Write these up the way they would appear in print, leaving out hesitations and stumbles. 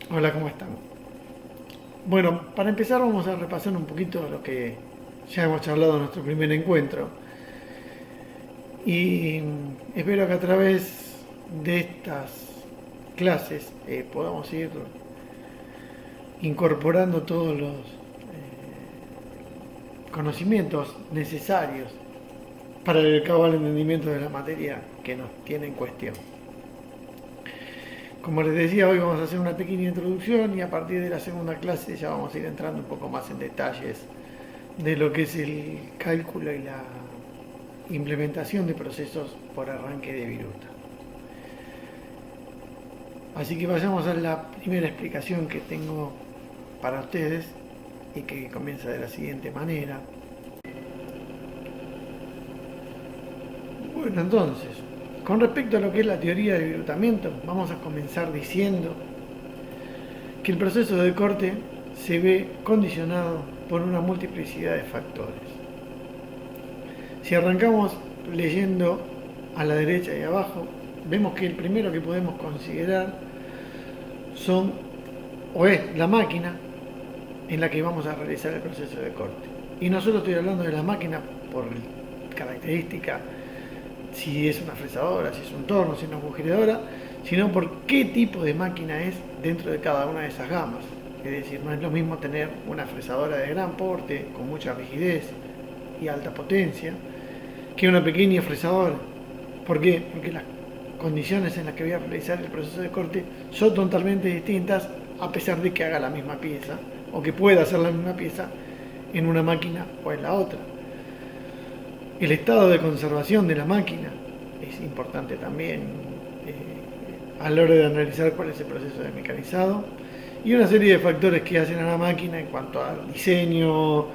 Hola, ¿cómo están? Bueno, para empezar vamos a repasar un poquito lo que ya hemos charlado en nuestro primer encuentro y espero que a través de estas clases podamos ir incorporando todos los conocimientos necesarios para el cabal entendimiento de la materia que nos tiene en cuestión. Como les decía, hoy vamos a hacer una pequeña introducción y a partir de la segunda clase ya vamos a ir entrando un poco más en detalles de lo que es el cálculo y la implementación de procesos por arranque de viruta. Así que vayamos a la primera explicación que tengo para ustedes y que comienza de la siguiente manera. Bueno, entonces, con respecto a lo que es la teoría del virutamiento, vamos a comenzar diciendo que el proceso de corte se ve condicionado por una multiplicidad de factores. Si arrancamos leyendo a la derecha y abajo, vemos que el primero que podemos considerar son o es la máquina en la que vamos a realizar el proceso de corte. Y no solo estoy hablando de la máquina por característica, si es una fresadora, si es un torno, si es una agujereadora, sino por qué tipo de máquina es dentro de cada una de esas gamas. Es decir, no es lo mismo tener una fresadora de gran porte, con mucha rigidez y alta potencia, que una pequeña fresadora. ¿Por qué? Porque las condiciones en las que voy a realizar el proceso de corte son totalmente distintas a pesar de que haga la misma pieza o que pueda hacer la misma pieza en una máquina o en la otra. El estado de conservación de la máquina es importante también a la hora de analizar cuál es el proceso de mecanizado y una serie de factores que hacen a la máquina en cuanto al diseño,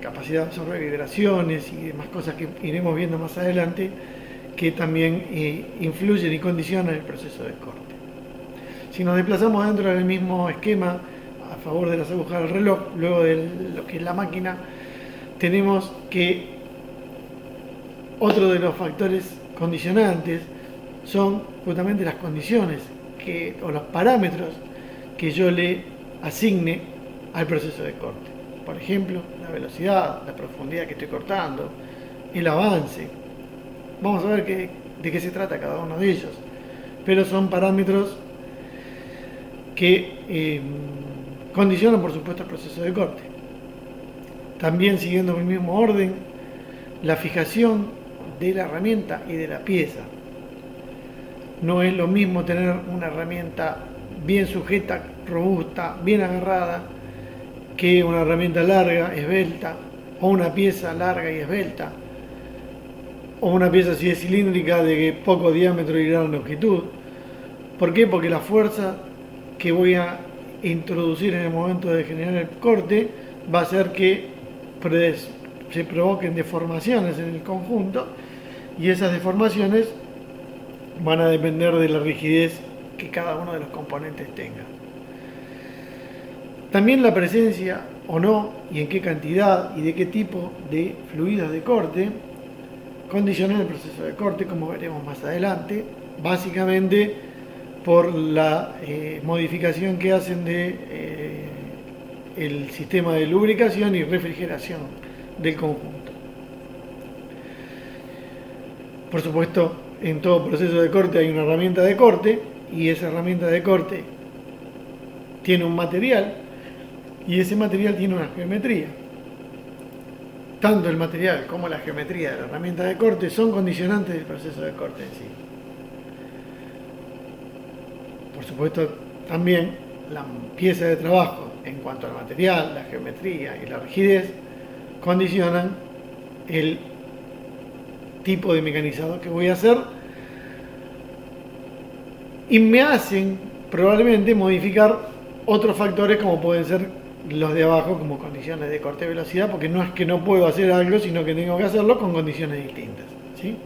capacidad de absorber vibraciones y demás cosas que iremos viendo más adelante que también influyen y condicionan el proceso de corte. Si nos desplazamos dentro del mismo esquema a favor de las agujas del reloj, luego de lo que es la máquina, tenemos que otro de los factores condicionantes son justamente las condiciones o los parámetros que yo le asigne al proceso de corte. Por ejemplo, la velocidad, la profundidad que estoy cortando, el avance. Vamos a ver de qué se trata cada uno de ellos. Pero son parámetros que condicionan, por supuesto, el proceso de corte. También, siguiendo el mismo orden, la fijación de la herramienta y de la pieza. No es lo mismo tener una herramienta bien sujeta, robusta, bien agarrada, que una herramienta larga, esbelta, o una pieza larga y esbelta, o una pieza así de cilíndrica de poco diámetro y gran longitud. ¿Por qué? Porque la fuerza que voy a introducir en el momento de generar el corte va a hacer que se provoquen deformaciones en el conjunto y esas deformaciones van a depender de la rigidez que cada uno de los componentes tenga. También la presencia o no y en qué cantidad y de qué tipo de fluidos de corte condicionan el proceso de corte, como veremos más adelante, básicamente por la modificación que hacen de el sistema de lubricación y refrigeración del conjunto. Por supuesto, en todo proceso de corte hay una herramienta de corte y esa herramienta de corte tiene un material y ese material tiene una geometría. Tanto el material como la geometría de la herramienta de corte son condicionantes del proceso de corte en sí. Por supuesto, también la pieza de trabajo en cuanto al material, la geometría y la rigidez condicionan el tipo de mecanizado que voy a hacer y me hacen probablemente modificar otros factores como pueden ser los de abajo como condiciones de corte de velocidad, porque no es que no puedo hacer algo, sino que tengo que hacerlo con condiciones distintas, ¿sí?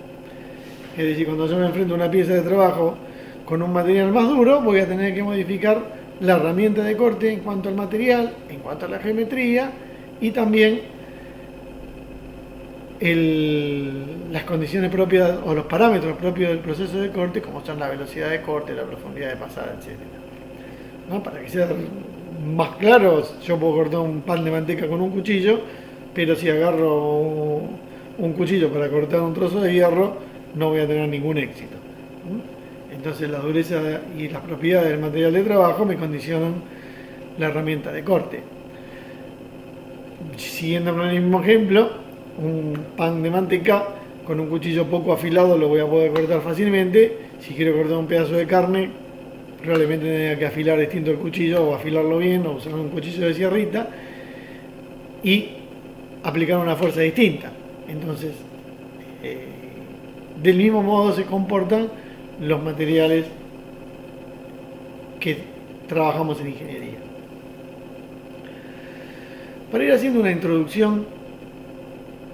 Es decir, cuando yo me enfrento a una pieza de trabajo con un material más duro, voy a tener que modificar la herramienta de corte en cuanto al material, en cuanto a la geometría y también las condiciones propias o los parámetros propios del proceso de corte, como son la velocidad de corte, la profundidad de pasada, etc. ¿no? Para que sea más claro, yo puedo cortar un pan de manteca con un cuchillo, pero si agarro un cuchillo para cortar un trozo de hierro, no voy a tener ningún éxito. Entonces la dureza y las propiedades del material de trabajo me condicionan la herramienta de corte. Siguiendo con el mismo ejemplo, un pan de manteca con un cuchillo poco afilado lo voy a poder cortar fácilmente. Si quiero cortar un pedazo de carne, probablemente tenga que afilar distinto el cuchillo o afilarlo bien o usar un cuchillo de sierrita y aplicar una fuerza distinta. Entonces, del mismo modo se comportan los materiales que trabajamos en ingeniería. Para ir haciendo una introducción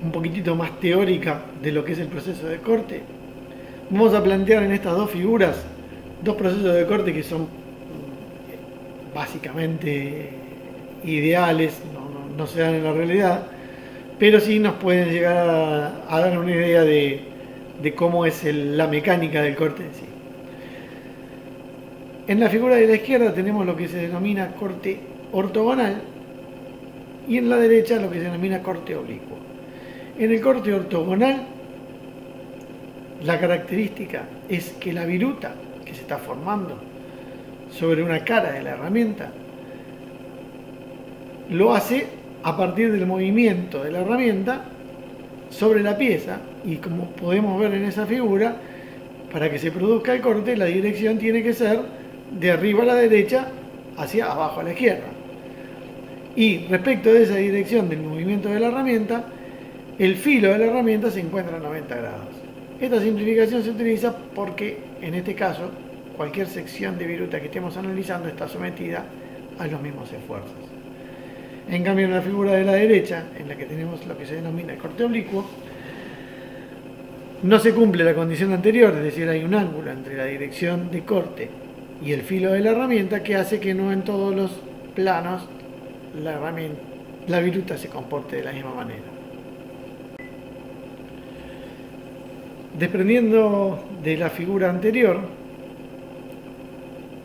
un poquitito más teórica de lo que es el proceso de corte, vamos a plantear en estas dos figuras dos procesos de corte que son básicamente ideales, no se dan en la realidad, pero sí nos pueden llegar a dar una idea de cómo es la mecánica del corte en sí. En la figura de la izquierda tenemos lo que se denomina corte ortogonal y en la derecha lo que se denomina corte oblicuo. En el corte ortogonal, la característica es que la viruta que se está formando sobre una cara de la herramienta lo hace a partir del movimiento de la herramienta sobre la pieza, y como podemos ver en esa figura, para que se produzca el corte la dirección tiene que ser de arriba a la derecha hacia abajo a la izquierda. Y respecto de esa dirección del movimiento de la herramienta, el filo de la herramienta se encuentra a 90 grados. Esta simplificación se utiliza porque, en este caso, cualquier sección de viruta que estemos analizando está sometida a los mismos esfuerzos. En cambio, en la figura de la derecha, en la que tenemos lo que se denomina el corte oblicuo, no se cumple la condición anterior, es decir, hay un ángulo entre la dirección de corte y el filo de la herramienta que hace que no en todos los planos la viruta se comporte de la misma manera. Desprendiendo de la figura anterior,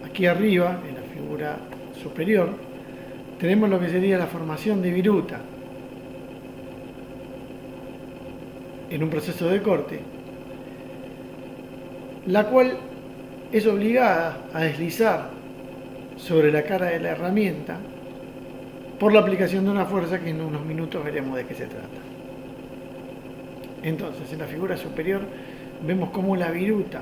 aquí arriba, en la figura superior, tenemos lo que sería la formación de viruta en un proceso de corte, la cual es obligada a deslizar sobre la cara de la herramienta por la aplicación de una fuerza que en unos minutos veremos de qué se trata. Entonces, en la figura superior vemos cómo la viruta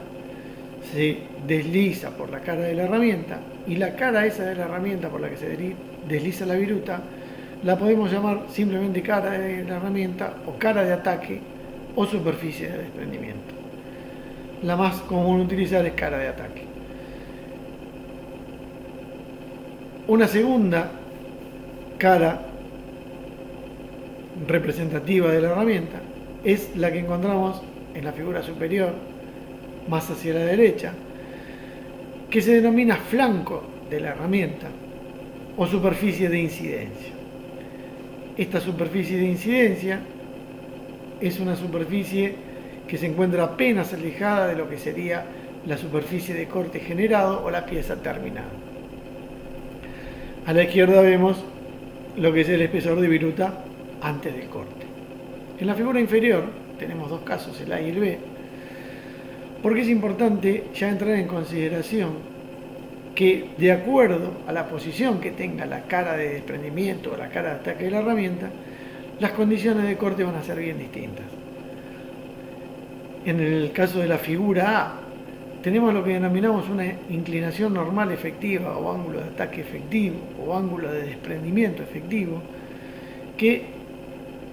se desliza por la cara de la herramienta, y la cara esa de la herramienta por la que se desliza la viruta la podemos llamar simplemente cara de la herramienta o cara de ataque o superficie de desprendimiento. La más común utilizar es cara de ataque. Una segunda cara representativa de la herramienta es la que encontramos en la figura superior, más hacia la derecha, que se denomina flanco de la herramienta o superficie de incidencia. Esta superficie de incidencia es una superficie que se encuentra apenas alejada de lo que sería la superficie de corte generado o la pieza terminada. A la izquierda vemos lo que es el espesor de viruta antes del corte. En la figura inferior tenemos dos casos, el A y el B, porque es importante ya entrar en consideración que, de acuerdo a la posición que tenga la cara de desprendimiento o la cara de ataque de la herramienta, las condiciones de corte van a ser bien distintas. En el caso de la figura A, tenemos lo que denominamos una inclinación normal efectiva o ángulo de ataque efectivo o ángulo de desprendimiento efectivo, que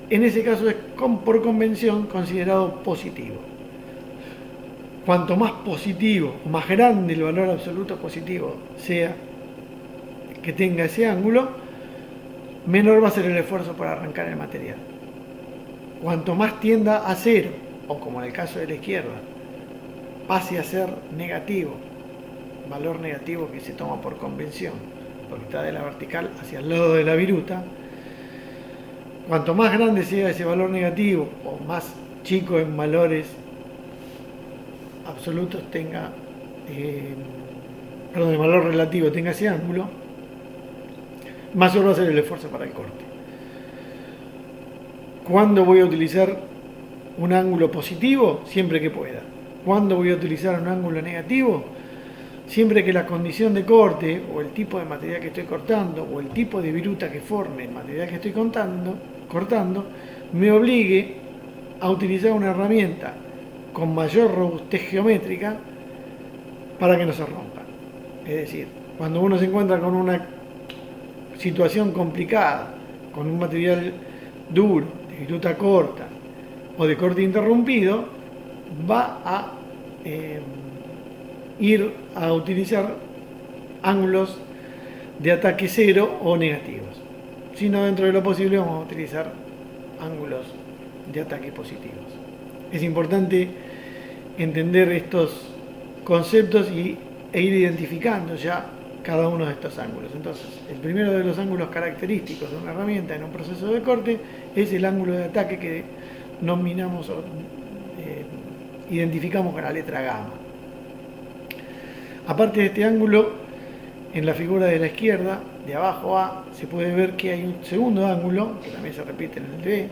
en ese caso es por convención considerado positivo. Cuanto más positivo o más grande el valor absoluto positivo sea que tenga ese ángulo, menor va a ser el esfuerzo para arrancar el material. Cuanto más tienda a cero, o como en el caso de la izquierda, pase a ser negativo, valor negativo que se toma por convención, porque está de la vertical hacia el lado de la viruta, cuanto más grande sea ese valor negativo o más chico en valores absolutos tenga perdón, el valor relativo tenga ese ángulo, mayor va a ser el esfuerzo para el corte. ¿Cuándo voy a utilizar un ángulo positivo? Siempre que pueda. ¿Cuándo voy a utilizar un ángulo negativo? Siempre que la condición de corte, o el tipo de material que estoy cortando, o el tipo de viruta que forme el material que estoy cortando, me obligue a utilizar una herramienta con mayor robustez geométrica para que no se rompa. Es decir, cuando uno se encuentra con una situación complicada, con un material duro, de viruta corta o de corte interrumpido, va a ir a utilizar ángulos de ataque cero o negativos. Si no, dentro de lo posible vamos a utilizar ángulos de ataque positivos. Es importante entender estos conceptos e ir identificando ya cada uno de estos ángulos. Entonces, el primero de los ángulos característicos de una herramienta en un proceso de corte es el ángulo de ataque que nominamos o identificamos con la letra gamma. Aparte de este ángulo, en la figura de la izquierda, de abajo a, se puede ver que hay un segundo ángulo, que también se repite en el B,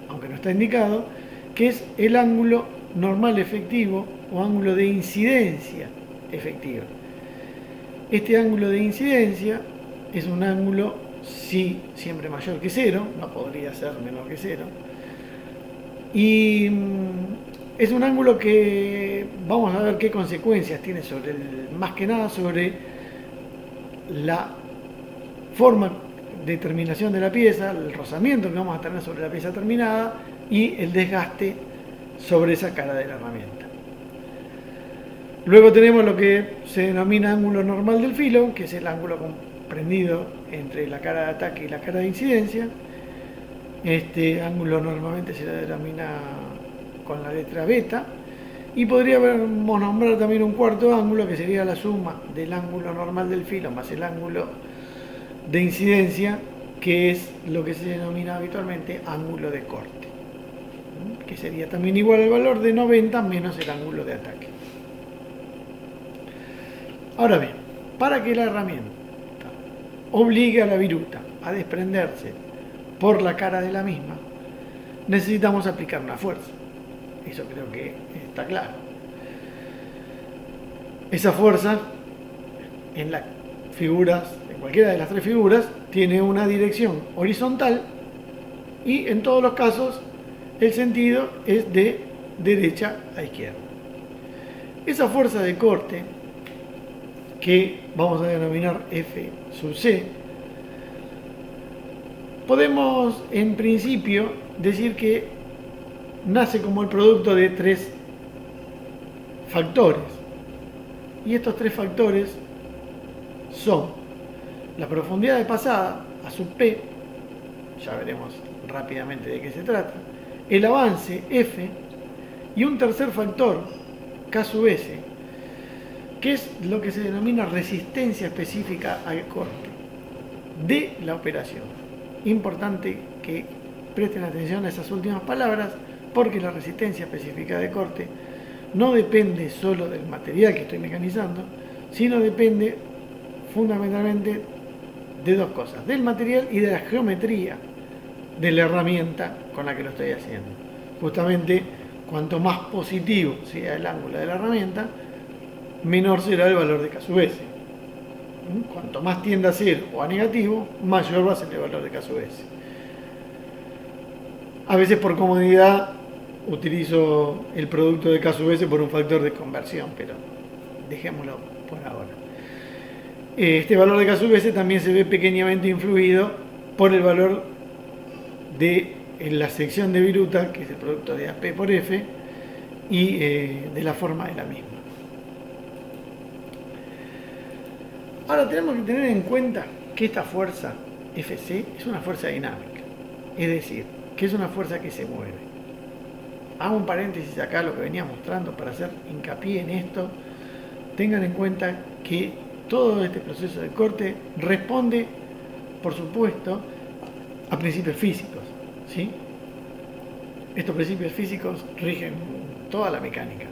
aunque no está indicado, que es el ángulo normal efectivo o ángulo de incidencia efectiva. Este ángulo de incidencia es un ángulo, sí, siempre mayor que cero, no podría ser menor que cero, y es un ángulo que vamos a ver qué consecuencias tiene sobre más que nada sobre la forma de terminación de la pieza, el rozamiento que vamos a tener sobre la pieza terminada y el desgaste sobre esa cara de la herramienta. Luego tenemos lo que se denomina ángulo normal del filo, que es el ángulo comprendido entre la cara de ataque y la cara de incidencia. Este ángulo normalmente se lo denomina con la letra beta, y podríamos nombrar también un cuarto ángulo que sería la suma del ángulo normal del filo más el ángulo de incidencia, que es lo que se denomina habitualmente ángulo de corte, que sería también igual al valor de 90 menos el ángulo de ataque. Ahora bien, para que la herramienta obligue a la viruta a desprenderse por la cara de la misma, necesitamos aplicar una fuerza. Eso creo que está claro. Esa fuerza, en las figuras, en cualquiera de las tres figuras, tiene una dirección horizontal y en todos los casos el sentido es de derecha a izquierda. Esa fuerza de corte, que vamos a denominar F sub C, podemos en principio decir que nace como el producto de tres factores. Y estos tres factores son la profundidad de pasada, A sub P, ya veremos rápidamente de qué se trata, el avance F y un tercer factor, K sub S, que es lo que se denomina resistencia específica al corte de la operación. Importante que presten atención a esas últimas palabras, porque la resistencia específica de corte no depende solo del material que estoy mecanizando, sino depende fundamentalmente de dos cosas: del material y de la geometría de la herramienta con la que lo estoy haciendo. Justamente, cuanto más positivo sea el ángulo de la herramienta, menor será el valor de K sub S. Cuanto más tienda a ser o a negativo, mayor va a ser el valor de K sub S. A veces por comodidad utilizo el producto de K sub S por un factor de conversión, pero dejémoslo por ahora. Este valor de K sub S también se ve pequeñamente influido por el valor de la sección de viruta, que es el producto de AP por F, y de la forma de la misma. Ahora tenemos que tener en cuenta que esta fuerza Fc es una fuerza dinámica, es decir, que es una fuerza que se mueve. Hago un paréntesis acá, lo que venía mostrando, para hacer hincapié en esto. Tengan en cuenta que todo este proceso de corte responde, por supuesto, a principios físicos, ¿sí? Estos principios físicos rigen toda la mecánica.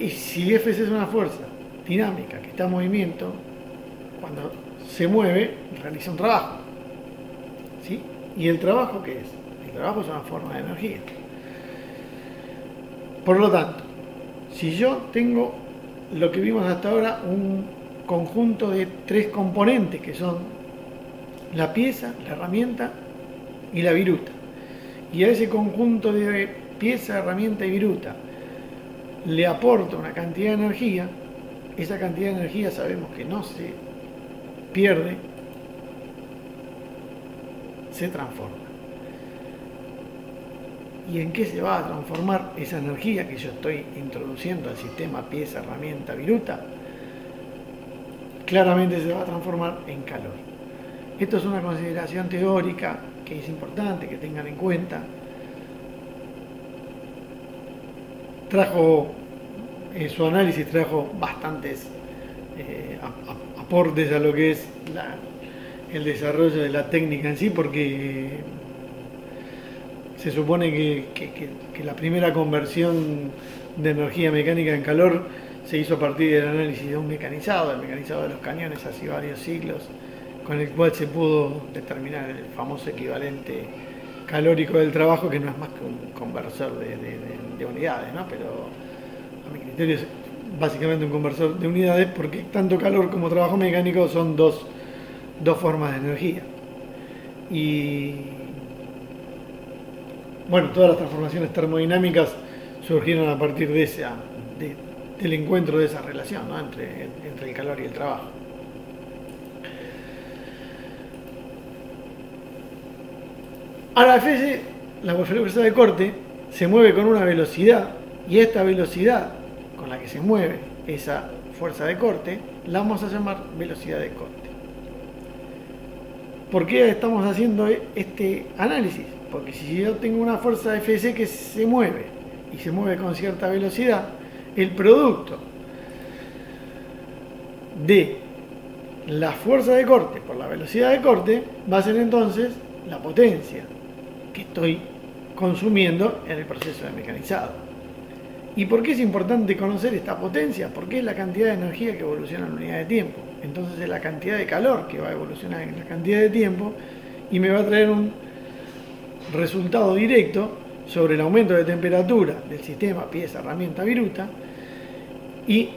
Y si Fc es una fuerza dinámica que está en movimiento, cuando se mueve, realiza un trabajo. ¿Sí? ¿Y el trabajo qué es? El trabajo es una forma de energía. Por lo tanto, si yo tengo lo que vimos hasta ahora, un conjunto de 3 componentes que son la pieza, la herramienta y la viruta, y a ese conjunto de pieza, herramienta y viruta le aporta una cantidad de energía, esa cantidad de energía sabemos que no se pierde, se transforma. ¿Y en qué se va a transformar esa energía que yo estoy introduciendo al sistema pieza, herramienta, viruta? Claramente se va a transformar en calor. Esto es una consideración teórica que es importante que tengan en cuenta. Su análisis trajo bastantes aportes a lo que es el desarrollo de la técnica en sí, porque se supone que la primera conversión de energía mecánica en calor se hizo a partir del análisis de un mecanizado, el mecanizado de los cañones hace varios siglos, con el cual se pudo determinar el famoso equivalente calórico del trabajo, que no es más que un conversor de unidades, ¿no? Pero a mi criterio es básicamente un conversor de unidades, porque tanto calor como trabajo mecánico son dos formas de energía. Y bueno, todas las transformaciones termodinámicas surgieron a partir del encuentro de esa relación, ¿no? entre el calor y el trabajo. Ahora, Fc, la fuerza de corte, se mueve con una velocidad, y esta velocidad con la que se mueve esa fuerza de corte la vamos a llamar velocidad de corte. ¿Por qué estamos haciendo este análisis? Porque si yo tengo una fuerza Fc que se mueve y se mueve con cierta velocidad, el producto de la fuerza de corte por la velocidad de corte va a ser entonces la potencia que estoy consumiendo en el proceso de mecanizado. ¿Y por qué es importante conocer esta potencia? Porque es la cantidad de energía que evoluciona en unidad de tiempo. Entonces es la cantidad de calor que va a evolucionar en la cantidad de tiempo y me va a traer un resultado directo sobre el aumento de temperatura del sistema pieza, herramienta, viruta, y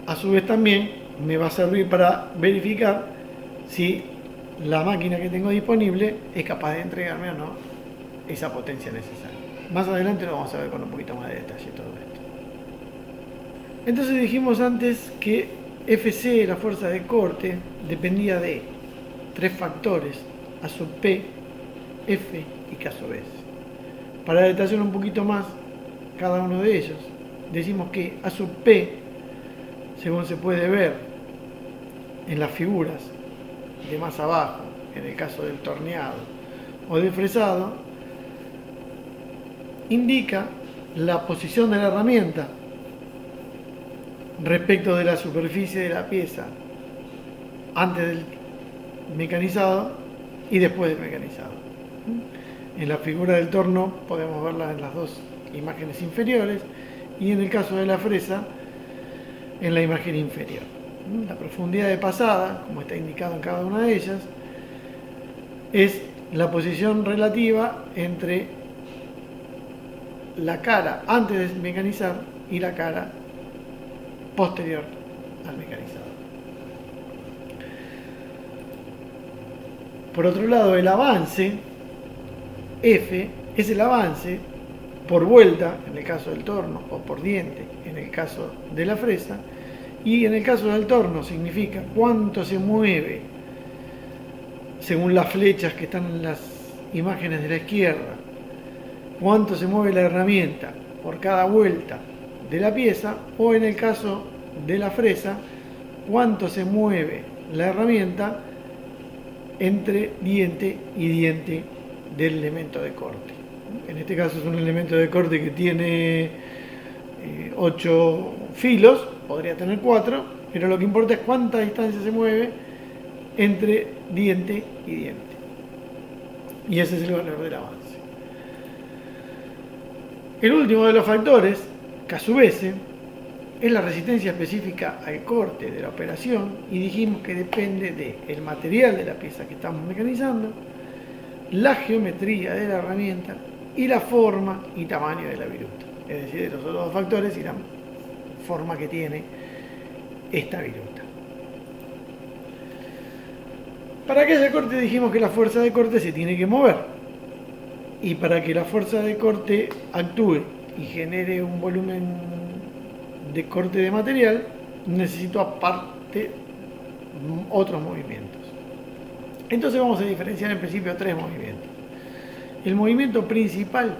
a su vez también me va a servir para verificar si la máquina que tengo disponible es capaz de entregarme o no esa potencia necesaria. Más adelante lo vamos a ver con un poquito más de detalle todo esto. Entonces dijimos antes que Fc, la fuerza de corte, dependía de 3 factores, A sub P, F y K sub S. Para detallar un poquito más cada uno de ellos, decimos que A sub P, según se puede ver en las figuras de más abajo, en el caso del torneado o del fresado, indica la posición de la herramienta respecto de la superficie de la pieza antes del mecanizado y después del mecanizado. En la figura del torno podemos verla en las dos imágenes inferiores y en el caso de la fresa en la imagen inferior. La profundidad de pasada, como está indicado en cada una de ellas, es la posición relativa entre la cara antes de mecanizar y la cara posterior al mecanizado. Por otro lado, el avance F es el avance por vuelta en el caso del torno o por diente en el caso de la fresa, y en el caso del torno significa cuánto se mueve según las flechas que están en las imágenes de la izquierda, cuánto se mueve la herramienta por cada vuelta de la pieza, o en el caso de la fresa, cuánto se mueve la herramienta entre diente y diente del elemento de corte. En este caso es un elemento de corte que tiene 8 filos, podría tener 4, pero lo que importa es cuánta distancia se mueve entre diente y diente. Y ese es el valor del avance. El último de los factores, K sub S, es la resistencia específica al corte de la operación y dijimos que depende del material de la pieza que estamos mecanizando, la geometría de la herramienta y la forma y tamaño de la viruta. Es decir, de los otros dos factores y la forma que tiene esta viruta. Para que haya corte dijimos que la fuerza de corte se tiene que mover. Y para que la fuerza de corte actúe y genere un volumen de corte de material, necesito aparte otros movimientos. Entonces vamos a diferenciar en principio tres movimientos. El movimiento principal,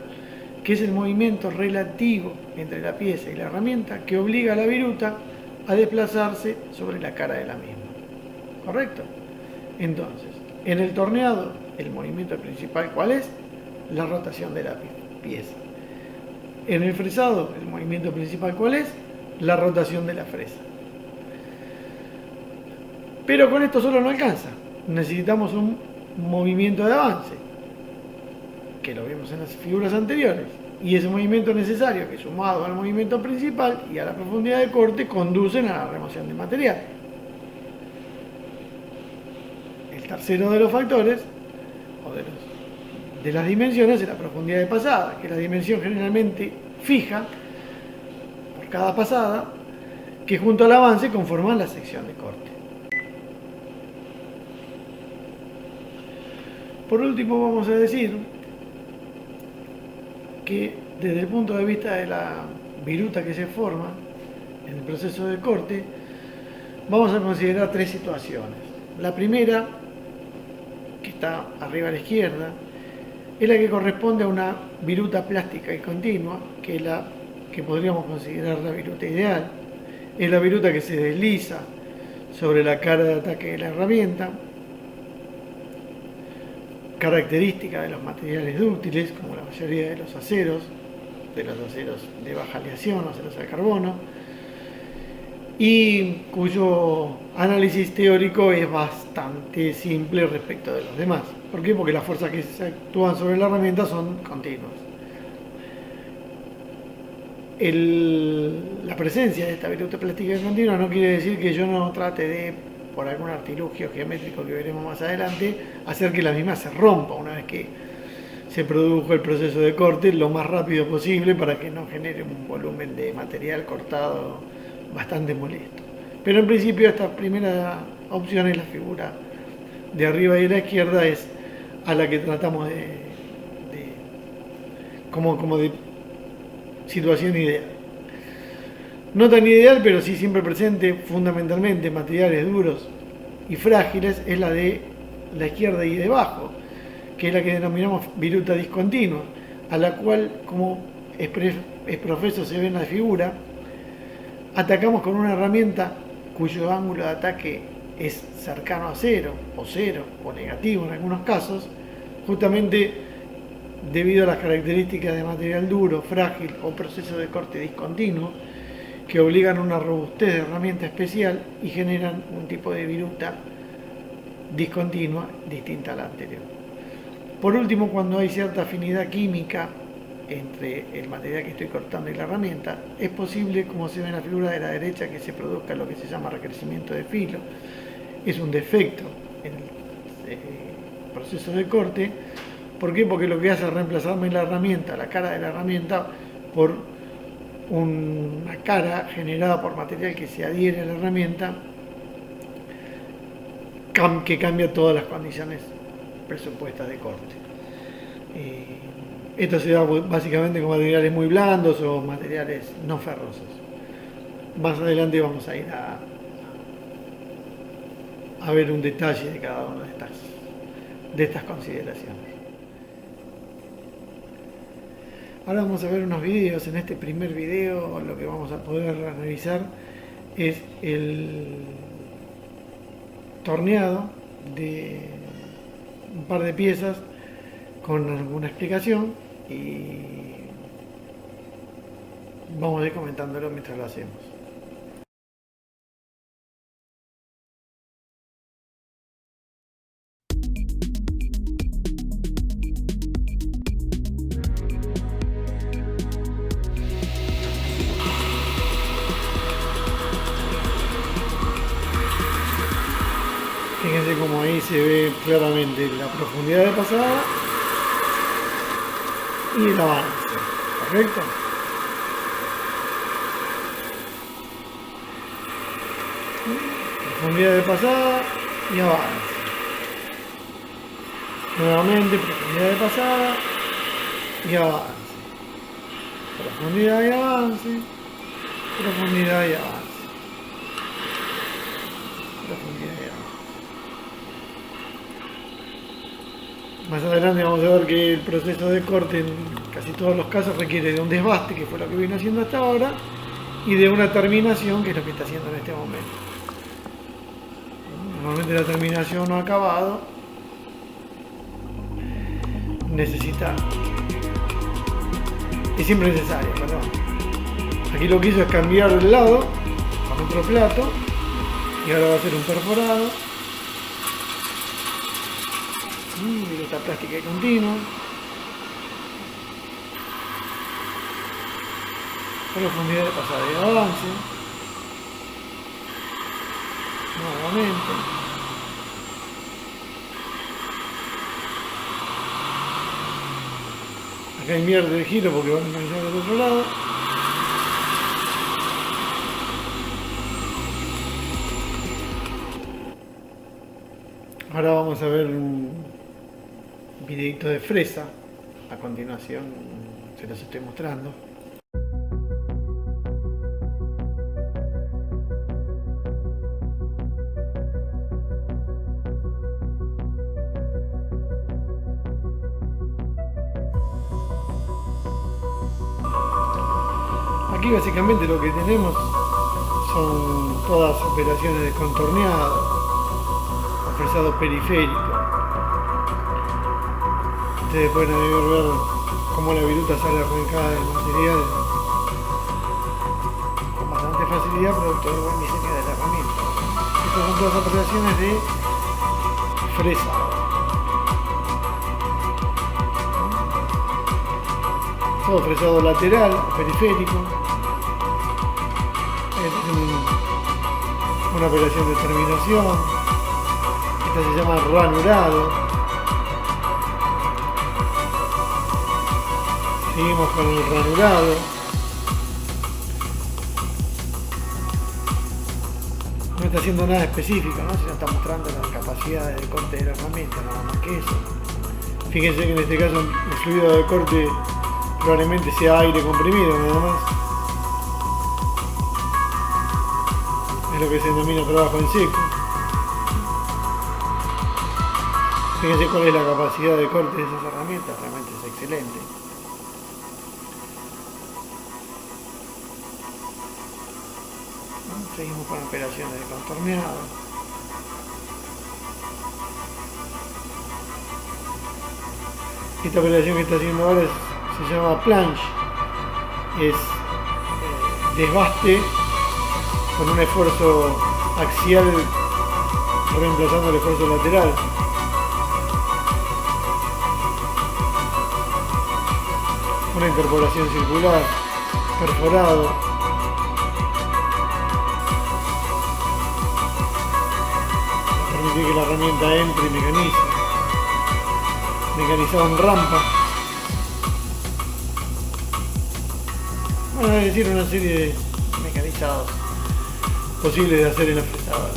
que es el movimiento relativo entre la pieza y la herramienta, que obliga a la viruta a desplazarse sobre la cara de la misma. ¿Correcto? Entonces, en el torneado, el movimiento principal, ¿cuál es? La rotación de la pieza. En el fresado, el movimiento principal, ¿cuál es? La rotación de la fresa. Pero con esto solo no alcanza. Necesitamos un movimiento de avance, que lo vimos en las figuras anteriores. Y ese movimiento necesario, que sumado al movimiento principal y a la profundidad de corte, conducen a la remoción de material. El tercero de los factores, o de las dimensiones, es la profundidad de pasada, que es la dimensión generalmente fija por cada pasada, que junto al avance conforman la sección de corte. Por último, vamos a decir que desde el punto de vista de la viruta que se forma en el proceso de corte, vamos a considerar tres situaciones. La primera, que está arriba a la izquierda, es la que corresponde a una viruta plástica y continua, que es la que podríamos considerar la viruta ideal. Es la viruta que se desliza sobre la cara de ataque de la herramienta, característica de los materiales dúctiles, como la mayoría de los aceros de baja aleación, aceros al carbono, y cuyo análisis teórico es bastante simple respecto de los demás. ¿Por qué? Porque las fuerzas que se actúan sobre la herramienta son continuas. La presencia de esta viruta plástica continua no quiere decir que yo no trate de, por algún artilugio geométrico que veremos más adelante, hacer que la misma se rompa una vez que se produjo el proceso de corte lo más rápido posible para que no genere un volumen de material cortado bastante molesto. Pero en principio esta primera opción es la figura de arriba y de la izquierda, es a la que tratamos como de situación ideal. No tan ideal, pero sí siempre presente, fundamentalmente en materiales duros y frágiles, es la de la izquierda y debajo, que es la que denominamos viruta discontinua, a la cual, como es profeso se ve en la figura, atacamos con una herramienta cuyo ángulo de ataque es cercano a cero o negativo en algunos casos, justamente debido a las características de material duro, frágil o proceso de corte discontinuo, que obligan a una robustez de herramienta especial y generan un tipo de viruta discontinua distinta a la anterior. Por último, cuando hay cierta afinidad química entre el material que estoy cortando y la herramienta, es posible, como se ve en la figura de la derecha, que se produzca lo que se llama recrecimiento de filo. Es un defecto en el proceso de corte. ¿Por qué? Porque lo que hace es reemplazarme la herramienta, la cara de la herramienta, por una cara generada por material que se adhiere a la herramienta, que cambia todas las condiciones presupuestas de corte. Esto se da básicamente con materiales muy blandos o materiales no ferrosos. Más adelante vamos a ir a ver un detalle de cada una de estas consideraciones. Ahora vamos a ver unos videos. En este primer video lo que vamos a poder analizar es el torneado de un par de piezas con alguna explicación y vamos a ir comentándolo mientras lo hacemos. Fíjense como ahí se ve claramente la profundidad de pasada y el avance, ¿correcto? Profundidad de pasada y avance. Nuevamente profundidad de pasada y avance. Profundidad y avance. Profundidad y avance. Profundidad y avance. Más adelante vamos a ver que el proceso de corte en casi todos los casos requiere de un desbaste, que fue lo que vino haciendo hasta ahora, y de una terminación, que es lo que está haciendo en este momento. Normalmente la terminación no acabado necesita, es siempre necesaria, perdón. Aquí lo que hizo es cambiar el lado con otro plato y ahora va a ser un perforado. Viruta plástica y continua. Profundidad de pasada y avance. Nuevamente. Acá invierte el giro porque va a enganchar del otro lado. Ahora vamos a ver un videito de fresa. A continuación se los estoy mostrando. Aquí básicamente lo que tenemos son todas operaciones de contorneado, fresado periférico. Ustedes pueden ver cómo la viruta sale arrancada del material con bastante facilidad, producto del buen diseño de la herramienta. Estas son todas operaciones de fresado. Todo fresado lateral, periférico. Una operación de terminación. Esta se llama ranurado. Seguimos con el ranurado. No está haciendo nada específico, ¿no? Sino está mostrando las capacidades de corte de la herramienta, nada más que eso. Fíjense que en este caso el fluido de corte probablemente sea aire comprimido, nada más. Es lo que se denomina trabajo en seco. Fíjense cuál es la capacidad de corte de esas herramientas, realmente es excelente. Seguimos con operaciones de contorneado. Esta operación que está haciendo ahora se llama planche. Es desbaste con un esfuerzo axial reemplazando el esfuerzo lateral. Una incorporación circular, perforado. Permite que la herramienta entre y mecanice. Mecanizado en rampa. Bueno, es decir, una serie de mecanizados posibles de hacer en la fresadora.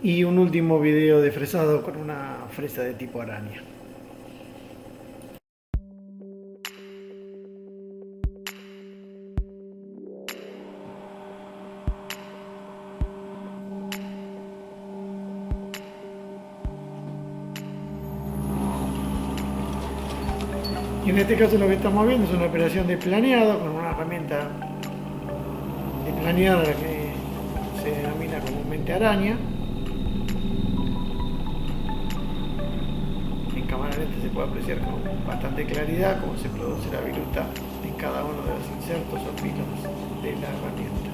Y un último video de fresado con una fresa de tipo araña. Y en este caso lo que estamos viendo es una operación de planeado con una herramienta de planear que se denomina comúnmente araña. En cámara lenta se puede apreciar con bastante claridad cómo se produce la viruta en cada uno de los insertos o filos de la herramienta.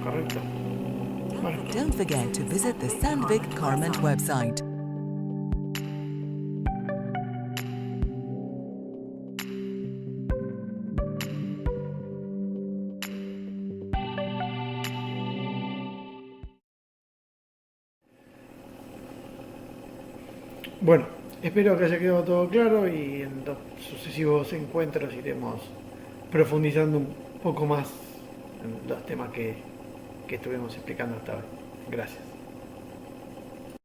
Correcto. Bueno. Don't forget to visit the Sandvik Carment website. Bueno, espero que haya quedado todo claro y en los sucesivos encuentros iremos profundizando un poco más en los temas que estuvimos explicando hasta hoy. Gracias.